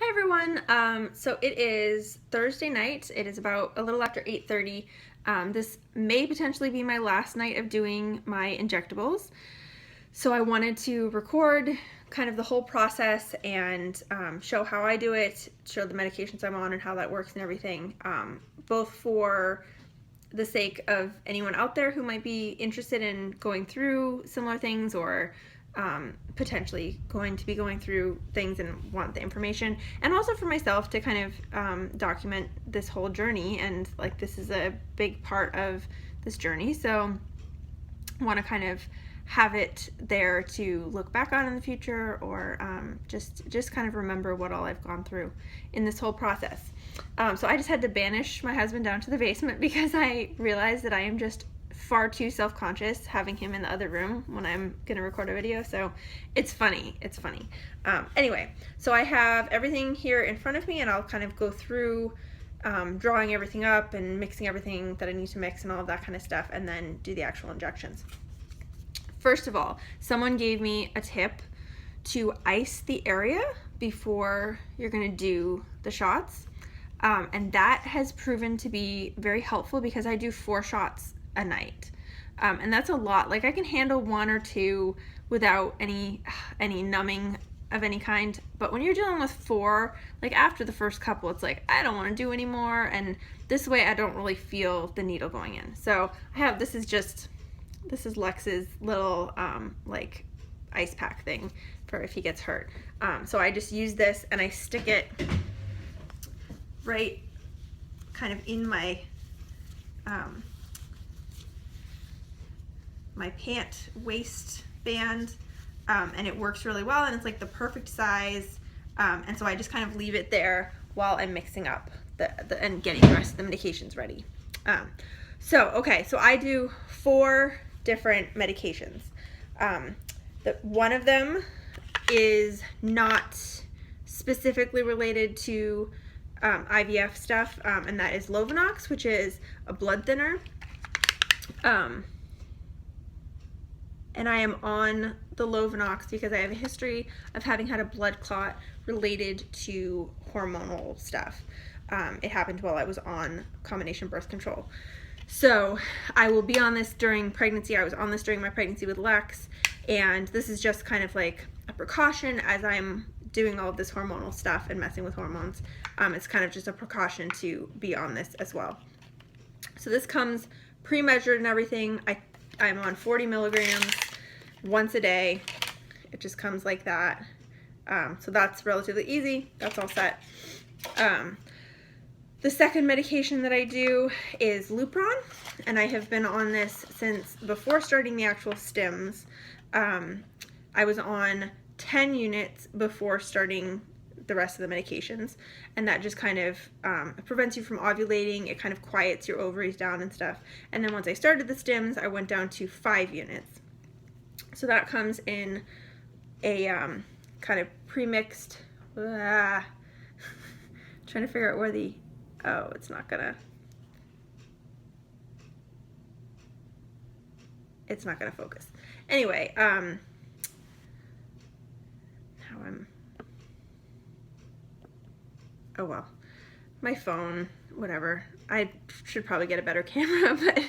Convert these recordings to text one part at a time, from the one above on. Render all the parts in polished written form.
Hi everyone. So it is Thursday night. It is about a little after 8:30. This may potentially be my last night of doing my injectables. So I wanted to record kind of the whole process and show how I do it, show the medications I'm on and how that works and everything, both for the sake of anyone out there who might be interested in going through similar things or potentially going to be going through things and want the information, and also for myself to kind of document this whole journey. And like, this is a big part of this journey, so I want to kind of have it there to look back on in the future, or just kind of remember what all I've gone through in this whole process. So I just had to banish my husband down to the basement because I realized that I am just far too self-conscious having him in the other room when I'm gonna record a video. So it's funny. Anyway, so I have everything here in front of me, and I'll kind of go through drawing everything up and mixing everything that I need to mix and all of that kind of stuff, and then do the actual injections. First of all, someone gave me a tip to ice the area before you're gonna do the shots. And that has proven to be very helpful because I do 4 shots a night. And that's a lot. Like, I can handle 1 or 2 without any numbing of any kind. But when you're dealing with 4, like after the first couple, it's like, I don't want to do anymore. And this way I don't really feel the needle going in. So this is Lex's little like ice pack thing for if he gets hurt. So I just use this and I stick it right kind of in my my pant waistband, and it works really well, and it's like the perfect size, and so I just kind of leave it there while I'm mixing up and getting the rest of the medications ready. So I do 4 different medications. One of them is not specifically related to IVF stuff, and that is Lovenox, which is a blood thinner. And I am on the Lovenox because I have a history of having had a blood clot related to hormonal stuff. It happened while I was on combination birth control. So I will be on this during pregnancy. I was on this during my pregnancy with Lex, and this is just kind of like a precaution as I'm doing all of this hormonal stuff and messing with hormones. It's kind of just a precaution to be on this as well. So this comes pre-measured and everything. I'm on 40 milligrams once a day. It just comes like that. So that's relatively easy. That's all set. The second medication that I do is Lupron, and I have been on this since before starting the actual stims. I was on 10 units before starting the rest of the medications, and that just kind of prevents you from ovulating. It kind of quiets your ovaries down and stuff. And then once I started the stims, I went down to 5 units. So that comes in a kind of pre-mixed, trying to figure out where the, oh, it's not gonna focus. Anyway, now oh well, my phone, whatever. I should probably get a better camera, but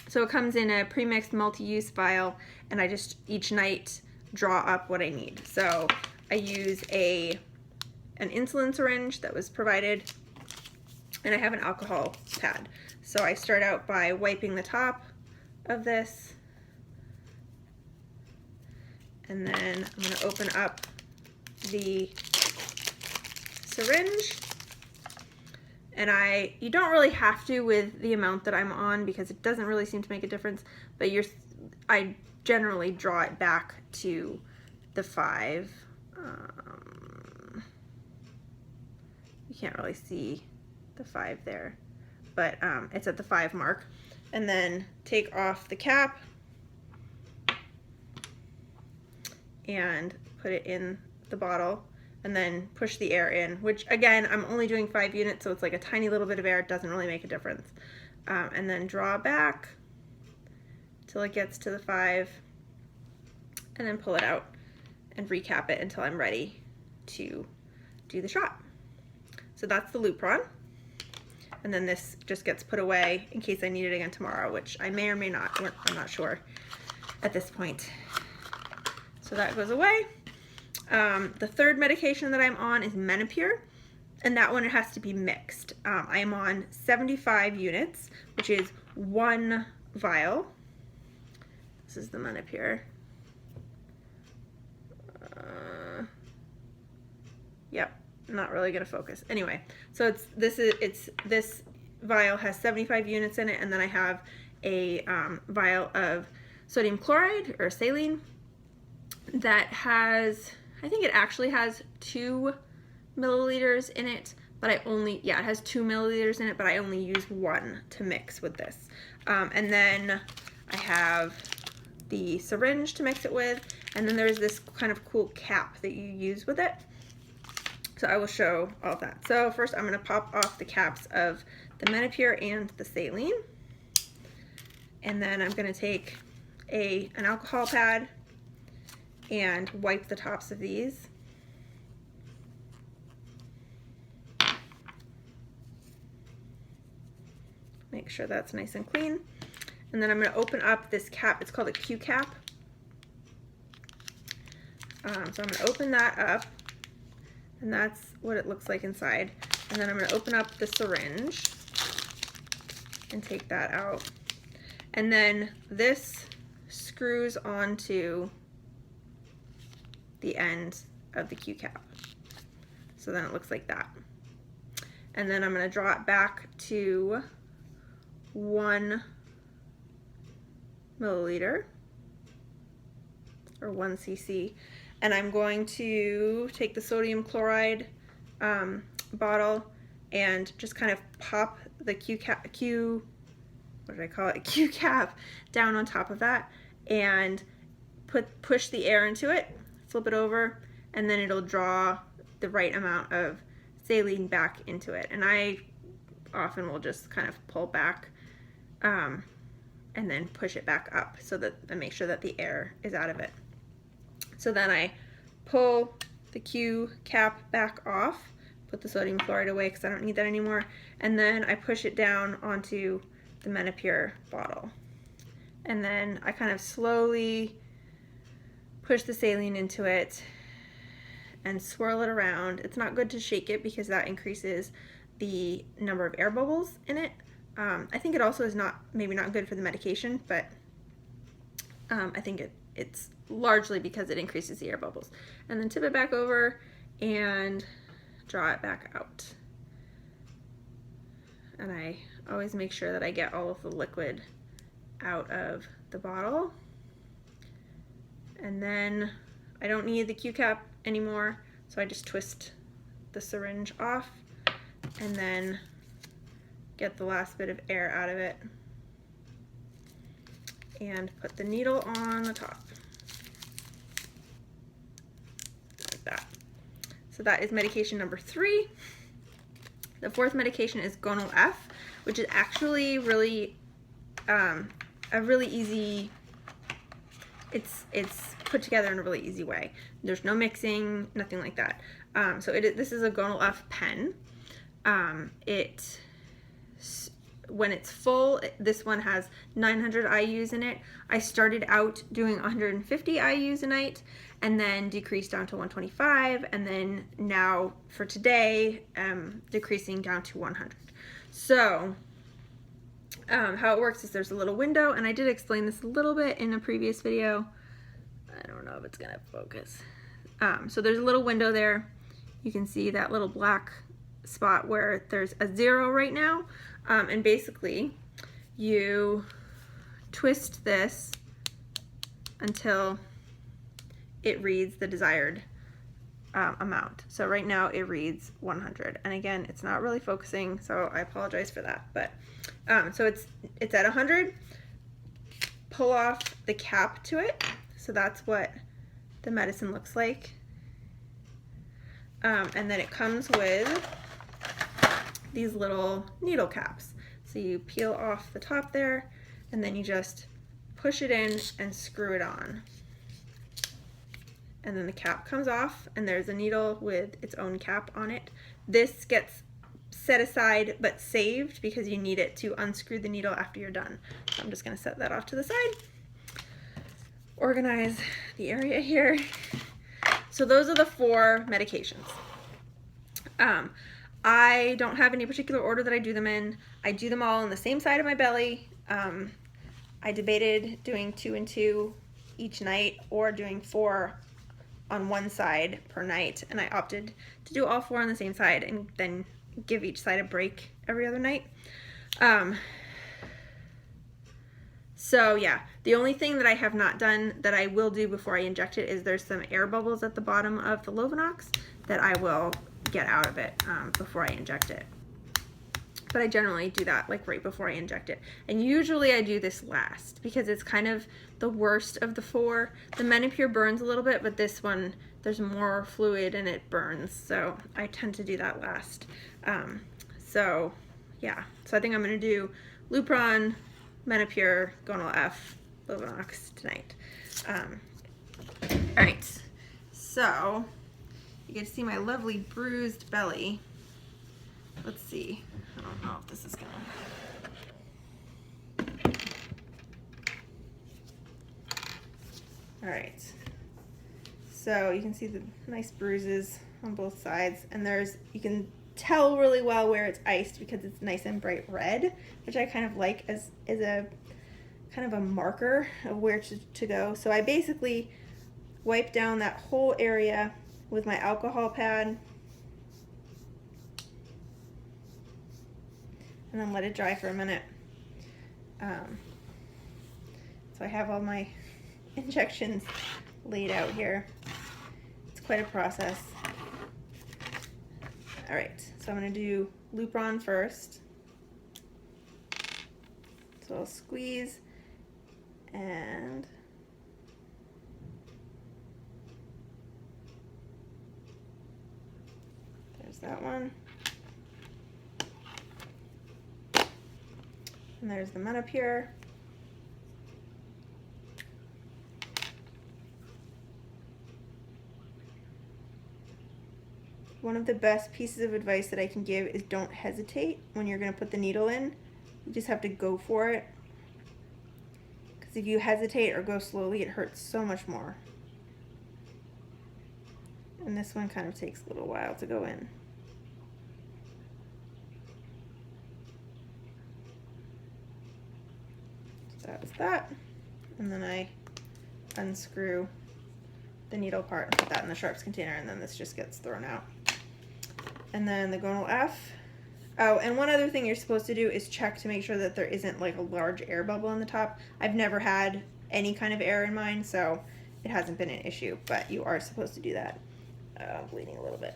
so it comes in a pre-mixed multi-use vial, and I just each night draw up what I need. So I use an insulin syringe that was provided, and I have an alcohol pad. So I start out by wiping the top of this, and then I'm going to open up the syringe, and you don't really have to with the amount that I'm on because it doesn't really seem to make a difference, but I generally draw it back to the 5. You can't really see the 5 there, but it's at the 5 mark, and then take off the cap and put it in the bottle, and then push the air in, which again, I'm only doing 5 units, so it's like a tiny little bit of air. It doesn't really make a difference. And then draw back till it gets to the 5, and then pull it out and recap it until I'm ready to do the shot. So that's the Lupron. And then this just gets put away in case I need it again tomorrow, which I may or may not. I'm not sure at this point. So that goes away. The third medication that I'm on is Menopur, and that one it has to be mixed. I am on 75 units, which is 1 vial. This is the Menopur. Yep. Not really gonna focus. Anyway, so this vial has 75 units in it, and then I have a vial of sodium chloride or saline that has, I think it actually has 2 milliliters in it, but it has 2 milliliters in it, but I only use 1 to mix with this. And then I have the syringe to mix it with, and then there's this kind of cool cap that you use with it. So I will show all of that. So first I'm gonna pop off the caps of the Menopur and the saline. And then I'm gonna take an alcohol pad and wipe the tops of these. Make sure that's nice and clean. And then I'm gonna open up this cap. It's called a Q cap. So I'm gonna open that up. And that's what it looks like inside. And then I'm gonna open up the syringe and take that out. And then this screws onto the end of the Q cap. So then it looks like that. And then I'm gonna draw it back to 1 milliliter or 1 cc. And I'm going to take the sodium chloride bottle and just kind of pop the Q cap down on top of that and push the air into it, flip it over, and then it'll draw the right amount of saline back into it. And I often will just kind of pull back and then push it back up so that I make sure that the air is out of it. So then I pull the Q cap back off, put the sodium chloride away because I don't need that anymore, and then I push it down onto the Menopur bottle. And then I kind of slowly push the saline into it and swirl it around. It's not good to shake it because that increases the number of air bubbles in it. I think it also is maybe not good for the medication, but I think it's largely because it increases the air bubbles. And then tip it back over and draw it back out. And I always make sure that I get all of the liquid out of the bottle. And then I don't need the Q cap anymore, so I just twist the syringe off and then get the last bit of air out of it and put the needle on the top. Like that. So that is medication number 3. The 4th medication is Gonal-F, which is actually really a really easy, it's put together in a really easy way. There's no mixing, nothing like that. This is a Gonal-F pen. When it's full, this one has 900 IUs in it. I started out doing 150 IUs a night and then decreased down to 125, and then now for today, decreasing down to 100. So how it works is there's a little window, and I did explain this a little bit in a previous video. I don't know if it's gonna focus. So there's a little window there. You can see that little black spot where there's a 0 right now. And basically you twist this until it reads the desired amount. So right now it reads 100. And again, it's not really focusing, so I apologize for that. But so it's at 100. Pull off the cap to it. So that's what the medicine looks like. And then it comes with these little needle caps. So you peel off the top there, and then you just push it in and screw it on. and then the cap comes off, and there's a needle with its own cap on it. This gets set aside but saved because you need it to unscrew the needle after you're done. So I'm just going to set that off to the side. Organize the area here. So those are the 4 medications. I don't have any particular order that I do them in. I do them all on the same side of my belly. I debated doing 2 and 2 each night or doing 4 on one side per night, and I opted to do all 4 on the same side and then give each side a break every other night. So yeah, the only thing that I have not done that I will do before I inject it is there's some air bubbles at the bottom of the Lovenox that I will get out of it before I inject it. But I generally do that like right before I inject it. And usually I do this last because it's kind of the worst of the 4. The Menopur burns a little bit, but this one, there's more fluid and it burns. So I tend to do that last. So yeah, so I think I'm gonna do Lupron, Menopur, Gonal-F, Lovenox tonight. All right, so you get to see my lovely bruised belly. Let's see. I don't know if this is gonna. All right. So you can see the nice bruises on both sides, and you can tell really well where it's iced because it's nice and bright red, which I kind of like as a kind of a marker of where to go. So I basically wipe down that whole area with my alcohol pad and then let it dry for a minute. So I have all my injections laid out here. It's quite a process. All right, so I'm gonna do Lupron first. So I'll squeeze and there's that one. And there's the Menopur. One of the best pieces of advice that I can give is don't hesitate when you're going to put the needle in. You just have to go for it. Because if you hesitate or go slowly, it hurts so much more. And this one kind of takes a little while to go in. So that was that. And then I unscrew the needle part and put that in the sharps container, and then this just gets thrown out. And then the Gonal-F. Oh, and one other thing you're supposed to do is check to make sure that there isn't like a large air bubble on the top. I've never had any kind of air in mine, so it hasn't been an issue, but you are supposed to do that. I'm bleeding a little bit.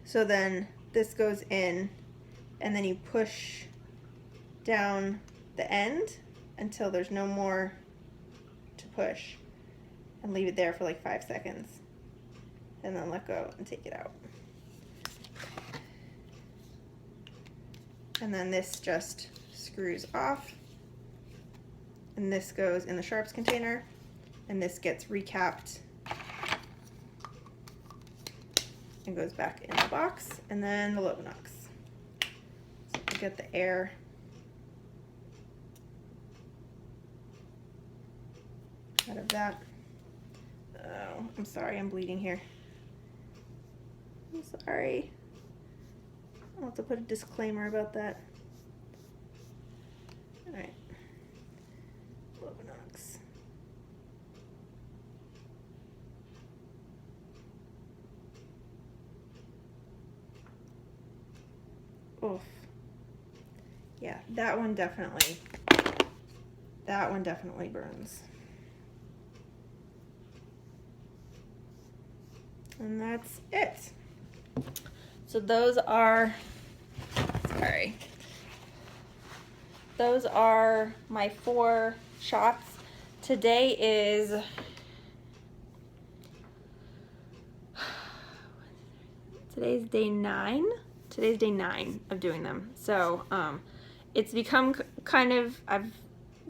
So then this goes in, and then you push down the end until there's no more to push, and leave it there for like 5 seconds, and then let go and take it out. And then this just screws off, and this goes in the sharps container, and this gets recapped and goes back in the box. And then the Lovenox. So you get the air out of that. Oh, I'm sorry, I'm bleeding here. I'm sorry. I'll have to put a disclaimer about that. Alright. Lovenox. Oof. Yeah, that one definitely burns. And that's it. So those are my 4 shots. Today's day 9. Today's day 9 of doing them. So it's become kind of, I've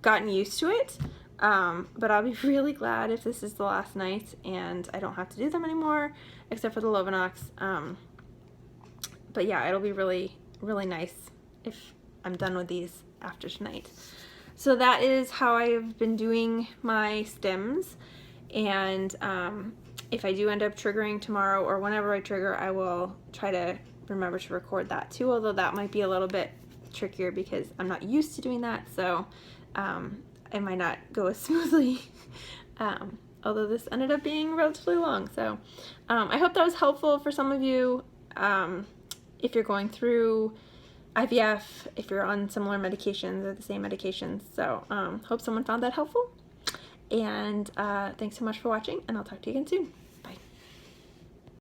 gotten used to it, But I'll be really glad if this is the last night and I don't have to do them anymore, except for the Lovenox. But yeah, it'll be really, really nice if I'm done with these after tonight. So that is how I've been doing my stems, and if I do end up triggering tomorrow or whenever I trigger, I will try to remember to record that too, although that might be a little bit trickier because I'm not used to doing that, so it might not go as smoothly. Although this ended up being relatively long, so I hope that was helpful for some of you. If you're going through IVF, if you're on similar medications or the same medications. So hope someone found that helpful. And thanks so much for watching, and I'll talk to you again soon.